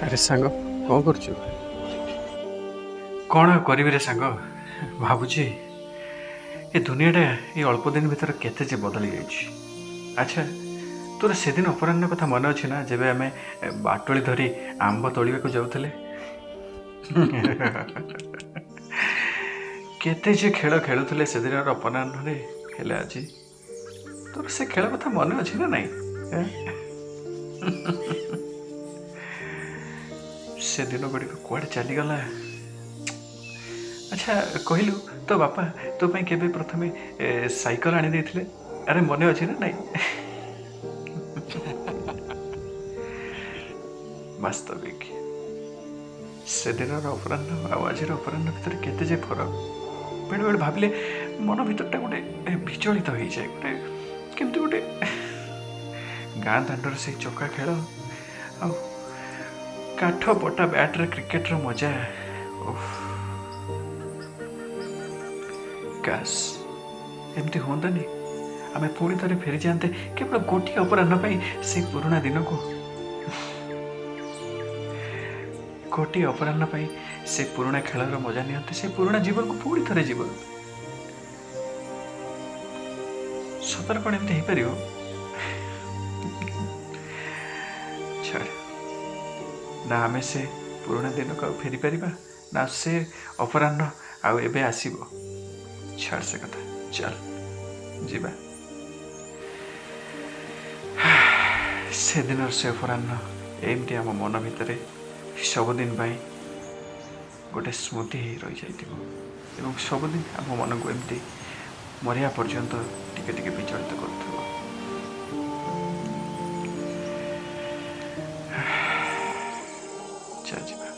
अरे सांग कौन करछु? कौन करी रे सांग भावुची ए दुनियाटा ये अल्प दिन भीतर केते जे बदली जाइछि। अच्छा तोर से दिन अपराह्न कथा मन अछि ना जेबे आमे बाटोली धरी आंब तोलिबा को जाउथले केते जे खेल खेलुथले से दिन अपराह्न रे हेले आज तोर से खेल कथा मन अछि ना नहीं से दिन गुड़ी कुआडे चली गला। अच्छा कहलु तो बापा तो पे केबे प्रथमे साइकेल आनी देथिले अरे मने अछि ना नहीं वास्तविक से दिन अपराह्न आज अपराह्न भीतर केते जे फरक बेले बेले भाविले मन भीतरटा गोटे विचलित हो जाए गोटे केमती गोटे गाँ दांडर से चका खेल आ काठ पटा बैट्रे क्रिकेटर मजा काश एमती होंतानी आमे पुणी थे फेरी जाते केवल गोटे अपराह्न से पुराणा दिन को गोटे अपराह्न से पुराणा खेलर मजा नियंते से पुराणा जीवन को पुणी थे जीवन सतर कौन एमती हो पार छाड़ ना आम से पुराणा दिन को फेरी पार ना से अपराह्न आबे आसब छाड़ से कथा चल जीवा से दिन से अपराह्न एमती आम मन भितर सबुदिन गोटे स्मृति रही जाइए सबुदिन आम मन को एमती मरिया पर्यंत टिके टिके विचलित कर चल।